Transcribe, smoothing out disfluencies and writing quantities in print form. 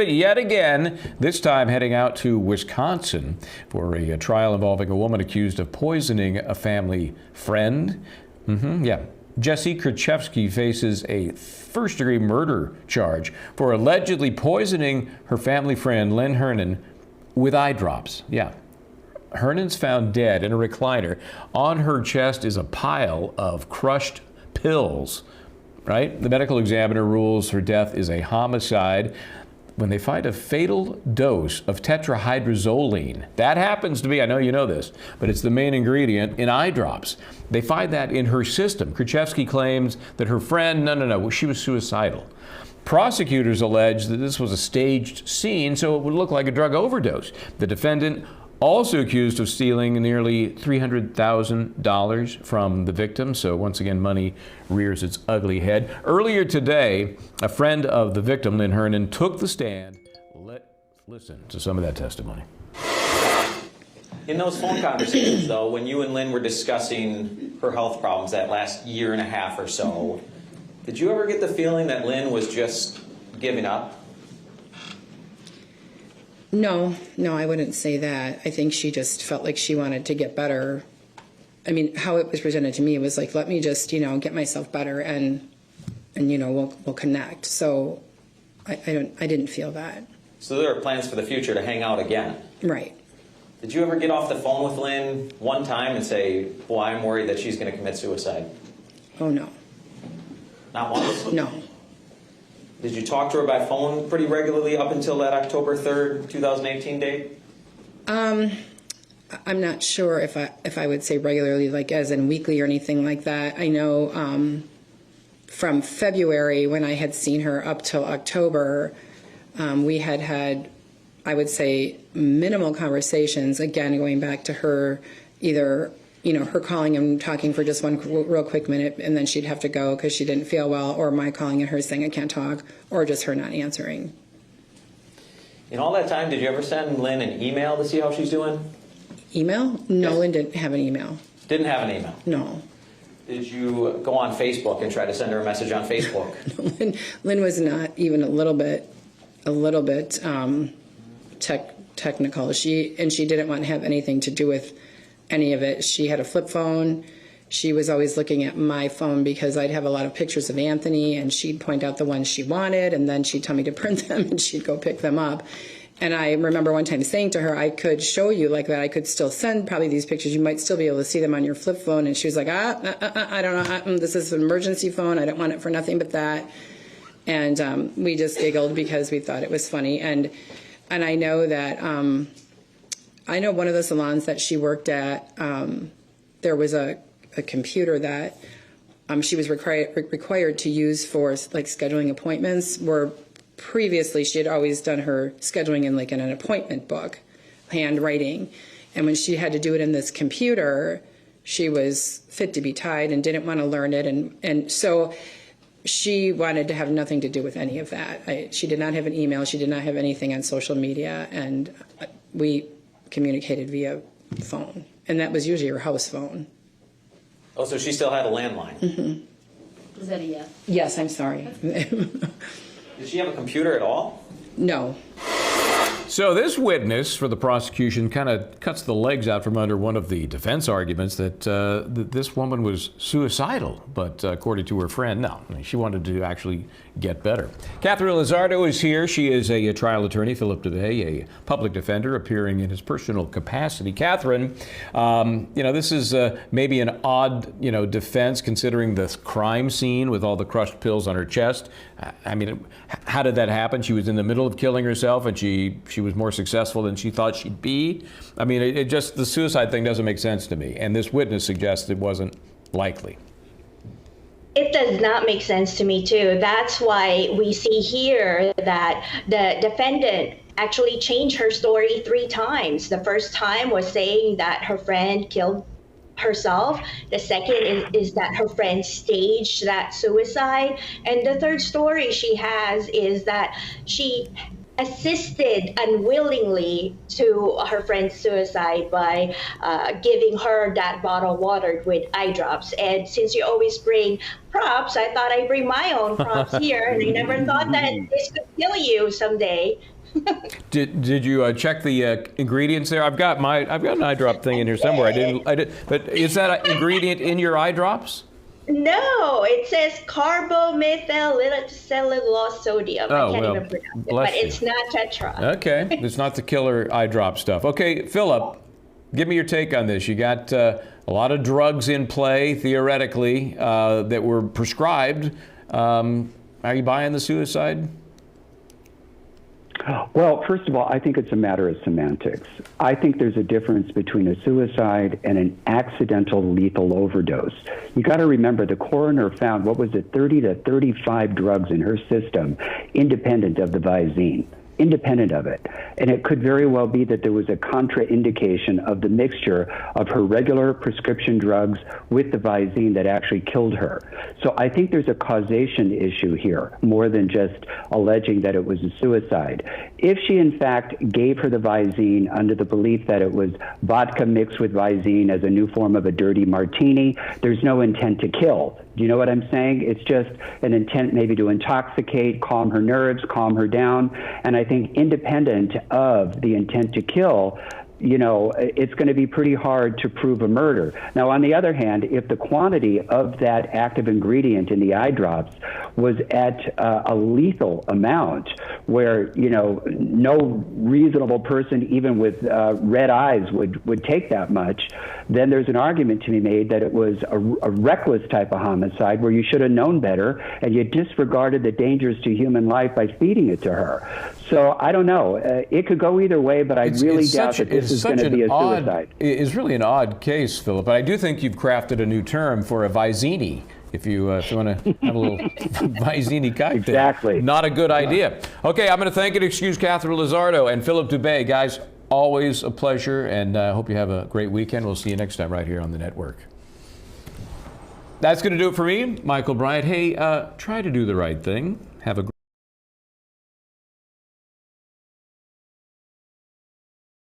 Yet again, this time heading out to Wisconsin for a trial involving a woman accused of poisoning a family friend. Jessy Kurczewski faces a first-degree murder charge for allegedly poisoning her family friend, Lynn Hernan, with eye drops. Hernan's found dead in a recliner. On her chest is a pile of crushed pills, right? The medical examiner rules her death is a homicide when they find a fatal dose of Tetrahydrozoline. That happens to be, I know you know this, but it's the main ingredient in eye drops. They find that in her system. Kurczewski claims that her friend, no, she was suicidal. Prosecutors allege that this was a staged scene so it would look like a drug overdose. The defendant, also accused of stealing nearly $300,000 from the victim. So once again, money rears its ugly head. Earlier today, a friend of the victim, Lynn Hernan, took the stand. Let's listen to some of that testimony. In those phone conversations, though, when you and Lynn were discussing her health problems that last year and a half or so, did you ever get the feeling that Lynn was just giving up? No, I wouldn't say that. I think she just felt like she wanted to get better. I mean, how it was presented to me was like, let me just, get myself better and we'll connect. So I didn't feel that. So there are plans for the future to hang out again. Right. Did you ever get off the phone with Lynn one time and say, well, I'm worried that she's going to commit suicide? Oh, no. Not once? No. Did you talk to her by phone pretty regularly up until that October 3rd, 2018 date? I'm not sure if I would say regularly, like as in weekly or anything like that. I know from February when I had seen her up till October, we had, I would say, minimal conversations, again, going back to her either her calling and talking for just one real quick minute, and then she'd have to go because she didn't feel well, or my calling and her saying I can't talk, or just her not answering. In all that time, did you ever send Lynn an email to see how she's doing? Email? No, Yes. Lynn didn't have an email. Didn't have an email? No. Did you go on Facebook and try to send her a message on Facebook? Lynn was not even a little bit technical. She didn't want to have anything to do with any of it. She had a flip phone. She was always looking at my phone because I'd have a lot of pictures of Anthony, and she'd point out the ones she wanted, and then she'd tell me to print them, and she'd go pick them up. And I remember one time saying to her, I could show you like that. I could still send probably these pictures. You might still be able to see them on your flip phone. And she was like, I don't know. This is an emergency phone. I don't want it for nothing but that. And we just giggled because we thought it was funny. And I know that I know one of the salons that she worked at, there was a computer that she was required to use for like scheduling appointments, where previously she had always done her scheduling in like in an appointment book, handwriting. And when she had to do it in this computer, she was fit to be tied and didn't want to learn it. And so she wanted to have nothing to do with any of that. She did not have an email. She did not have anything on social media. And we communicated via phone. And that was usually her house phone. Oh, so she still had a landline? Mm-hmm. Is that a yes? Yes, I'm sorry. Did she have a computer at all? No. So this witness for the prosecution kind of cuts the legs out from under one of the defense arguments that this woman was suicidal, but according to her friend, no, she wanted to actually get better. Catherine Lizardo is here. She is a trial attorney. Philip DeVay, a public defender, appearing in his personal capacity. Catherine, this is maybe an odd, defense considering this crime scene with all the crushed pills on her chest. I mean, how did that happen? She was in the middle of killing herself, and she was more successful than she thought she'd be. I mean, it just, the suicide thing doesn't make sense to me. And this witness suggests it wasn't likely. It does not make sense to me, too. That's why we see here that the defendant actually changed her story 3 times. The first time was saying that her friend killed herself. The second is that her friend staged that suicide. And the third story she has is that she assisted unwillingly to her friend's suicide by giving her that bottle of water with eye drops. And since you always bring props, I thought I'd bring my own props here, and I never thought that this could kill you someday. Did you check the ingredients there? I've got an eye drop thing in here somewhere. I did. But is that an ingredient in your eye drops? No, it says carbomethylcellulose sodium. I can't even pronounce it, but it's not Tetra. Okay, it's not the killer eye drop stuff. Okay, Philip, give me your take on this. You got a lot of drugs in play, theoretically, that were prescribed. Are you buying the suicide? Well, first of all, I think it's a matter of semantics. I think there's a difference between a suicide and an accidental lethal overdose. You got to remember, the coroner found, 30 to 35 drugs in her system, independent of the Visine. Independent of it. And it could very well be that there was a contraindication of the mixture of her regular prescription drugs with the Visine that actually killed her. So I think there's a causation issue here, more than just alleging that it was a suicide. If she, in fact, gave her the Visine under the belief that it was vodka mixed with Visine as a new form of a dirty martini, there's no intent to kill. Do you know what I'm saying? It's just an intent maybe to intoxicate, calm her nerves, calm her down. And I think independent of the intent to kill, it's going to be pretty hard to prove a murder. Now, on the other hand, if the quantity of that active ingredient in the eye drops was at a lethal amount where, no reasonable person, even with red eyes, would take that much, then there's an argument to be made that it was a reckless type of homicide where you should have known better and you disregarded the dangers to human life by feeding it to her. So I don't know. It could go either way, but I really doubt that this is going to be a suicide. It's really an odd case, Philip. But I do think you've crafted a new term for a Visini. If you want to have a little Visini cocktail. Exactly. Not a good idea. Okay, I'm going to thank and excuse Catherine Lizardo and Philip Dubé. Guys, always a pleasure, and I hope you have a great weekend. We'll see you next time right here on the network. That's going to do it for me, Michael Bryant. Hey, try to do the right thing. Have a